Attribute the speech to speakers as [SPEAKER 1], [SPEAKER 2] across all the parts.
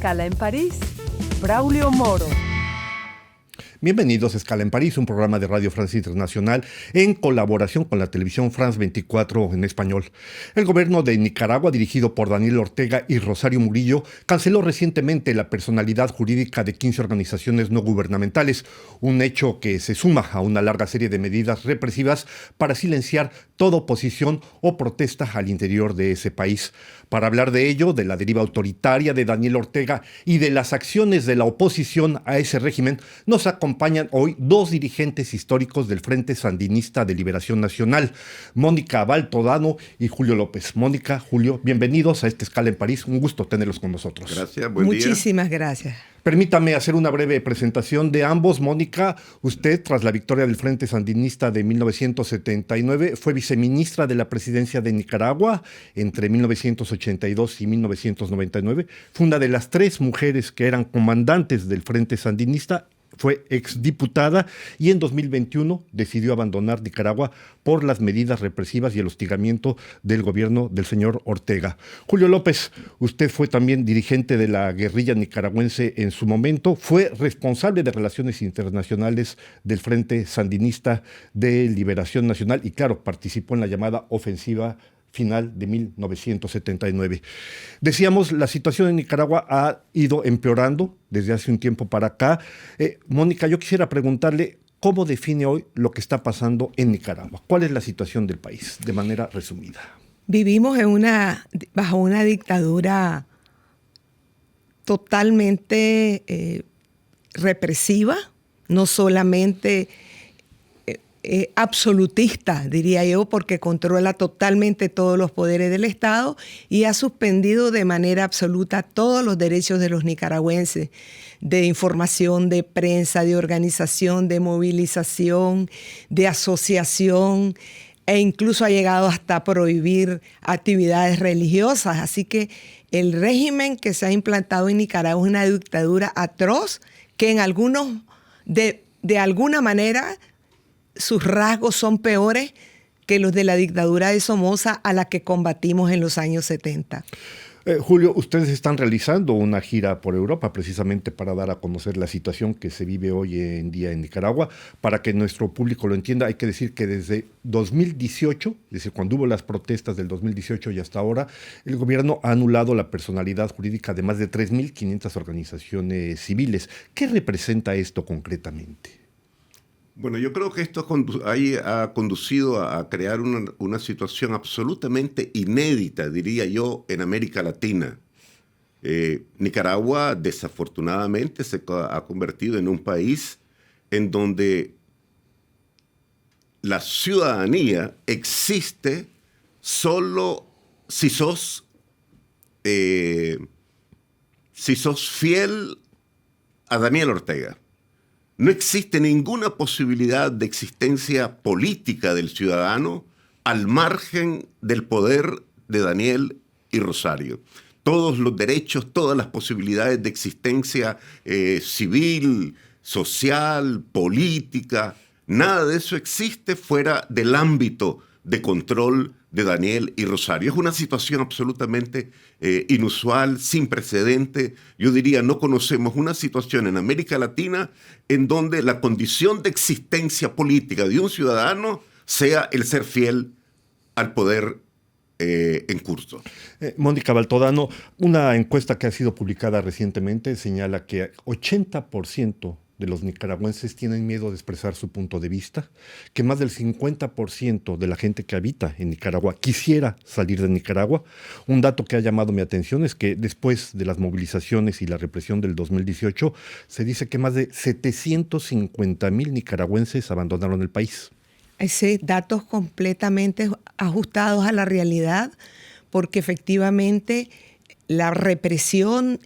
[SPEAKER 1] Escala en París, Braulio Moro.
[SPEAKER 2] Bienvenidos a Escala en París, un programa de Radio France Internacional en colaboración con la televisión France 24 en español. El gobierno de Nicaragua, dirigido por Daniel Ortega y Rosario Murillo, canceló recientemente la personalidad jurídica de 15 organizaciones no gubernamentales, un hecho que se suma a una larga serie de medidas represivas para silenciar toda oposición o protesta al interior de ese país. Para hablar de ello, de la deriva autoritaria de Daniel Ortega y de las acciones de la oposición a ese régimen, nos acompañan hoy dos dirigentes históricos del Frente Sandinista de Liberación Nacional, Mónica Baltodano y Julio López. Mónica, Julio, bienvenidos a esta Escala en París. Un gusto tenerlos con nosotros.
[SPEAKER 3] Gracias, buen día.
[SPEAKER 4] Muchísimas gracias.
[SPEAKER 2] Permítame hacer una breve presentación de ambos. Mónica, usted, tras la victoria del Frente Sandinista de 1979, fue viceministra de la presidencia de Nicaragua entre 1982 y 1999. Fue una de las 3 mujeres que eran comandantes del Frente Sandinista. Fue exdiputada y en 2021 decidió abandonar Nicaragua por las medidas represivas y el hostigamiento del gobierno del señor Ortega. Julio López, usted fue también dirigente de la guerrilla nicaragüense en su momento, fue responsable de relaciones internacionales del Frente Sandinista de Liberación Nacional y claro, participó en la llamada ofensiva final de 1979. Decíamos, la situación en Nicaragua ha ido empeorando desde hace un tiempo para acá. Mónica, yo quisiera preguntarle, ¿cómo define hoy lo que está pasando en Nicaragua? ¿Cuál es la situación del país, de manera resumida?
[SPEAKER 4] Vivimos bajo una dictadura totalmente represiva, no solamente absolutista, diría yo, porque controla totalmente todos los poderes del Estado y ha suspendido de manera absoluta todos los derechos de los nicaragüenses, de información, de prensa, de organización, de movilización, de asociación, e incluso ha llegado hasta prohibir actividades religiosas. Así que el régimen que se ha implantado en Nicaragua es una dictadura atroz que en algunos, de alguna manera, sus rasgos son peores que los de la dictadura de Somoza a la que combatimos en los años 70.
[SPEAKER 2] Julio, ustedes están realizando una gira por Europa precisamente para dar a conocer la situación que se vive hoy en día en Nicaragua. Para que nuestro público lo entienda, hay que decir que desde 2018, es decir, cuando hubo las protestas del 2018 y hasta ahora, el gobierno ha anulado la personalidad jurídica de más de 3.500 organizaciones civiles. ¿Qué representa esto concretamente?
[SPEAKER 3] Bueno, yo creo que esto ha conducido a crear una situación absolutamente inédita, diría yo, en América Latina. Nicaragua, desafortunadamente, se ha convertido en un país en donde la ciudadanía existe solo si sos fiel a Daniel Ortega. No existe ninguna posibilidad de existencia política del ciudadano al margen del poder de Daniel y Rosario. Todos los derechos, todas las posibilidades de existencia civil, social, política, nada de eso existe fuera del ámbito de control de Daniel y Rosario. Es una situación absolutamente inusual, sin precedente. Yo diría, no conocemos una situación en América Latina en donde la condición de existencia política de un ciudadano sea el ser fiel al poder en curso.
[SPEAKER 2] Mónica Baltodano, una encuesta que ha sido publicada recientemente señala que 80% de los nicaragüenses tienen miedo de expresar su punto de vista, que más del 50% de la gente que habita en Nicaragua quisiera salir de Nicaragua. Un dato que ha llamado mi atención es que después de las movilizaciones y la represión del 2018, se dice que más de 750,000 nicaragüenses abandonaron el país.
[SPEAKER 4] Sí, datos completamente ajustados a la realidad, porque efectivamente la represión,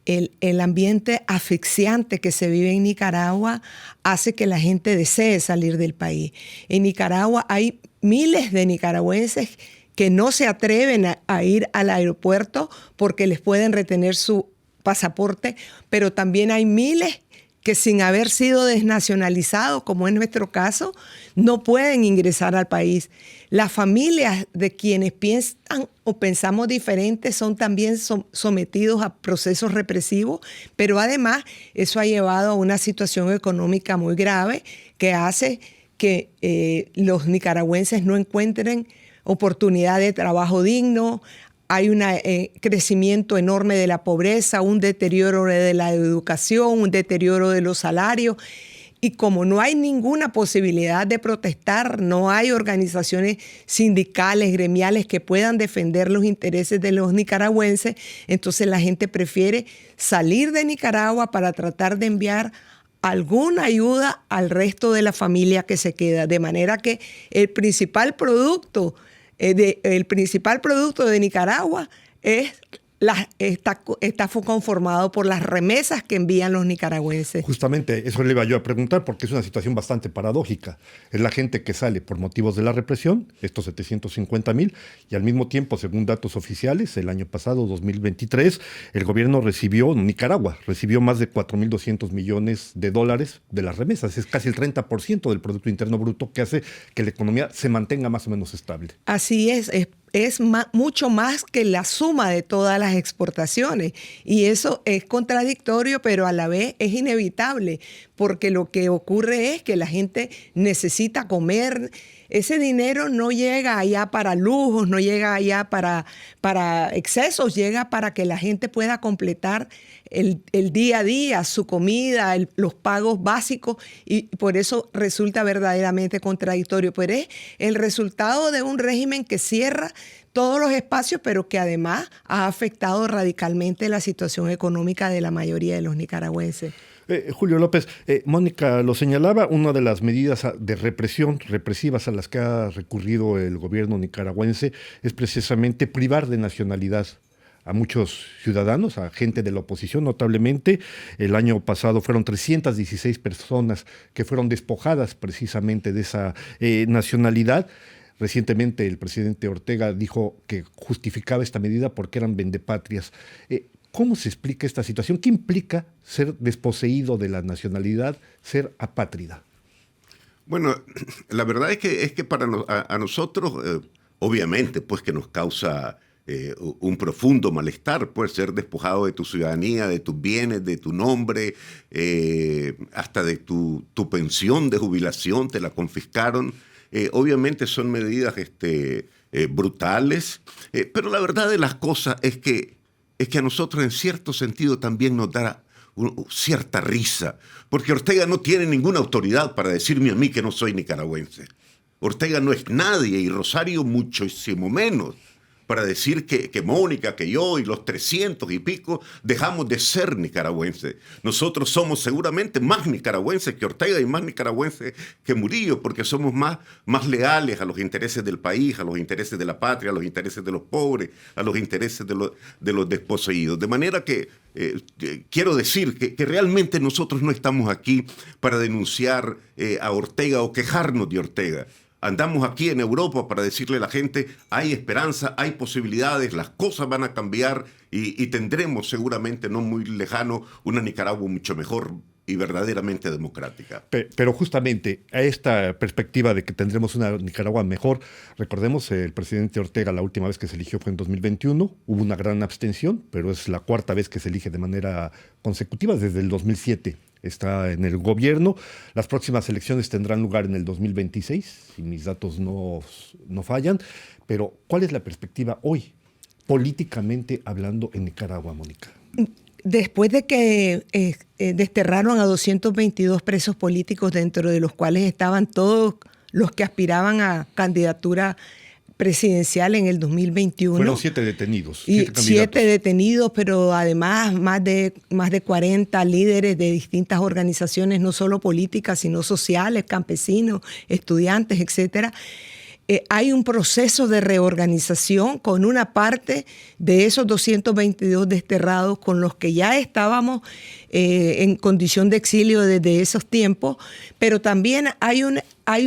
[SPEAKER 4] el ambiente asfixiante que se vive en Nicaragua hace que la gente desee salir del país. En Nicaragua hay miles de nicaragüenses que no se atreven a ir al aeropuerto porque les pueden retener su pasaporte, pero también hay miles que sin haber sido desnacionalizados, como es nuestro caso, no pueden ingresar al país. Las familias de quienes piensan o pensamos diferente son también sometidos a procesos represivos, pero además eso ha llevado a una situación económica muy grave que hace que los nicaragüenses no encuentren oportunidad de trabajo digno. Hay un crecimiento enorme de la pobreza, un deterioro de la educación, un deterioro de los salarios. Y como no hay ninguna posibilidad de protestar, no hay organizaciones sindicales, gremiales que puedan defender los intereses de los nicaragüenses, entonces la gente prefiere salir de Nicaragua para tratar de enviar alguna ayuda al resto de la familia que se queda. De manera que el principal producto de Nicaragua está conformado por las remesas que envían los nicaragüenses.
[SPEAKER 2] Justamente eso le iba yo a preguntar, porque es una situación bastante paradójica. Es la gente que sale por motivos de la represión, estos 750,000, y al mismo tiempo, según datos oficiales, el año pasado, 2023, el gobierno Nicaragua recibió más de 4.200 millones de dólares de las remesas. Es casi el 30% del Producto Interno Bruto, que hace que la economía se mantenga más o menos estable.
[SPEAKER 4] Así es mucho más que la suma de todas las exportaciones. Y eso es contradictorio, pero a la vez es inevitable, porque lo que ocurre es que la gente necesita comer. Ese dinero no llega allá para lujos, no llega allá para excesos, llega para que la gente pueda completar el día a día, su comida, los pagos básicos, y por eso resulta verdaderamente contradictorio. Pero es el resultado de un régimen que cierra todos los espacios, pero que además ha afectado radicalmente la situación económica de la mayoría de los nicaragüenses.
[SPEAKER 2] Julio López, Mónica lo señalaba, una de las medidas de represivas a las que ha recurrido el gobierno nicaragüense es precisamente privar de nacionalidad a muchos ciudadanos, a gente de la oposición notablemente. El año pasado fueron 316 personas que fueron despojadas precisamente de esa nacionalidad. Recientemente el presidente Ortega dijo que justificaba esta medida porque eran vendepatrias. ¿Cómo se explica esta situación? ¿Qué implica ser desposeído de la nacionalidad, ser apátrida?
[SPEAKER 3] Bueno, la verdad es que para nosotros, obviamente, pues que nos causa un profundo malestar, pues ser despojado de tu ciudadanía, de tus bienes, de tu nombre, hasta de tu pensión de jubilación, te la confiscaron. Obviamente son medidas brutales, pero la verdad de las cosas es que a nosotros en cierto sentido también nos da cierta risa, porque Ortega no tiene ninguna autoridad para decirme a mí que no soy nicaragüense. Ortega no es nadie, y Rosario muchísimo menos, para decir que Mónica, que yo y los 300 y pico dejamos de ser nicaragüenses. Nosotros somos seguramente más nicaragüenses que Ortega y más nicaragüenses que Murillo, porque somos más leales a los intereses del país, a los intereses de la patria, a los intereses de los pobres, a los intereses de los desposeídos. De manera que quiero decir que realmente nosotros no estamos aquí para denunciar a Ortega o quejarnos de Ortega. Andamos aquí en Europa para decirle a la gente, hay esperanza, hay posibilidades, las cosas van a cambiar y tendremos seguramente no muy lejano una Nicaragua mucho mejor y verdaderamente democrática.
[SPEAKER 2] Pero justamente a esta perspectiva de que tendremos una Nicaragua mejor, recordemos, el presidente Ortega la última vez que se eligió fue en 2021, hubo una gran abstención, pero es la cuarta vez que se elige de manera consecutiva desde el 2007. Está en el gobierno. Las próximas elecciones tendrán lugar en el 2026, si mis datos no fallan. Pero, ¿cuál es la perspectiva hoy, políticamente hablando, en Nicaragua, Mónica?
[SPEAKER 4] Después de que desterraron a 222 presos políticos, dentro de los cuales estaban todos los que aspiraban a candidatura presidencial en el 2021.
[SPEAKER 2] Fueron 7 detenidos.
[SPEAKER 4] Y 7 detenidos, pero además más de 40 líderes de distintas organizaciones, no solo políticas, sino sociales, campesinos, estudiantes, etcétera. Hay un proceso de reorganización con una parte de esos 222 desterrados con los que ya estábamos en condición de exilio desde esos tiempos, pero también hay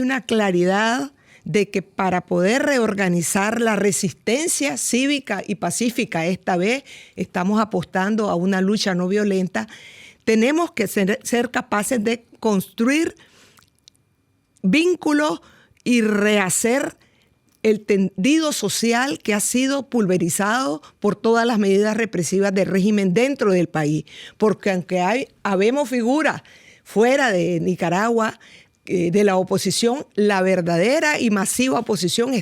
[SPEAKER 4] una claridad de que para poder reorganizar la resistencia cívica y pacífica, esta vez estamos apostando a una lucha no violenta, tenemos que ser capaces de construir vínculos y rehacer el tendido social que ha sido pulverizado por todas las medidas represivas del régimen dentro del país. Porque aunque habemos figuras fuera de Nicaragua, de la oposición, la verdadera y masiva oposición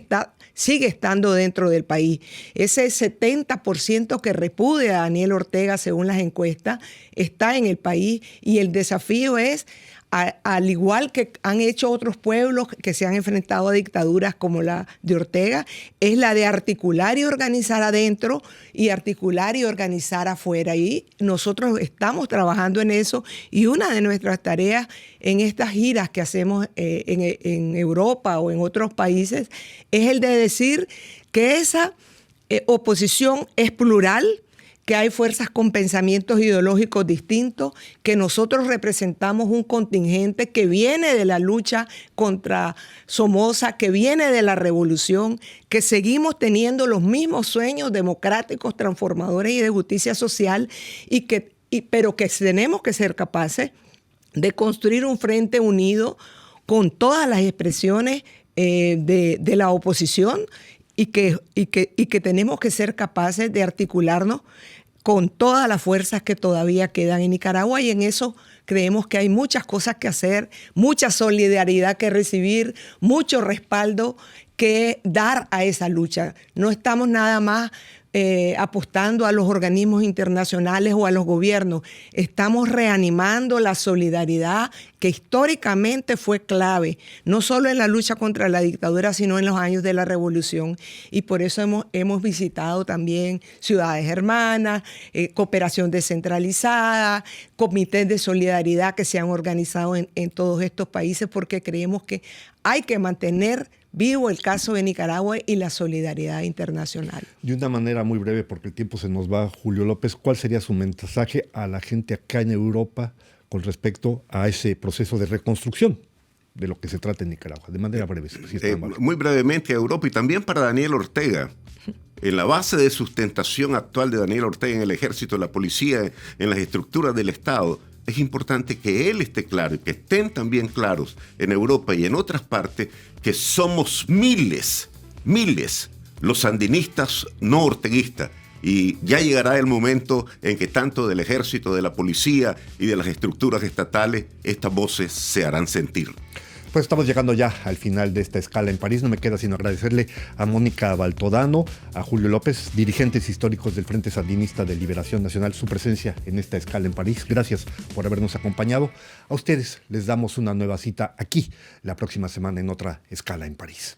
[SPEAKER 4] sigue estando dentro del país. Ese 70% que repudia a Daniel Ortega, según las encuestas, está en el país, y el desafío es, al igual que han hecho otros pueblos que se han enfrentado a dictaduras como la de Ortega, es la de articular y organizar adentro y articular y organizar afuera. Y nosotros estamos trabajando en eso, y una de nuestras tareas en estas giras que hacemos en Europa o en otros países es el de decir que esa oposición es plural, que hay fuerzas con pensamientos ideológicos distintos, que nosotros representamos un contingente que viene de la lucha contra Somoza, que viene de la revolución, que seguimos teniendo los mismos sueños democráticos, transformadores y de justicia social, pero que tenemos que ser capaces de construir un frente unido con todas las expresiones de la oposición, y que tenemos que ser capaces de articularnos con todas las fuerzas que todavía quedan en Nicaragua, y en eso creemos que hay muchas cosas que hacer, mucha solidaridad que recibir, mucho respaldo que dar a esa lucha. No estamos nada más apostando a los organismos internacionales o a los gobiernos. Estamos reanimando la solidaridad que históricamente fue clave, no solo en la lucha contra la dictadura, sino en los años de la revolución. Y por eso hemos visitado también ciudades hermanas, cooperación descentralizada, comités de solidaridad que se han organizado en todos estos países, porque creemos que hay que mantener vivo el caso de Nicaragua y la solidaridad internacional.
[SPEAKER 2] De una manera muy breve, porque el tiempo se nos va, Julio López, ¿cuál sería su mensaje a la gente acá en Europa con respecto a ese proceso de reconstrucción de lo que se trata en Nicaragua? De manera breve. Si
[SPEAKER 3] muy brevemente a Europa, y también para Daniel Ortega. En la base de sustentación actual de Daniel Ortega en el ejército, en la policía, en las estructuras del Estado, es importante que él esté claro y que estén también claros en Europa y en otras partes que somos miles los sandinistas no orteguistas, y ya llegará el momento en que tanto del ejército, de la policía y de las estructuras estatales estas voces se harán sentir.
[SPEAKER 2] Pues estamos llegando ya al final de esta escala en París. No me queda sino agradecerle a Mónica Baltodano, a Julio López, dirigentes históricos del Frente Sandinista de Liberación Nacional, su presencia en esta escala en París. Gracias por habernos acompañado. A ustedes les damos una nueva cita aquí la próxima semana en otra escala en París.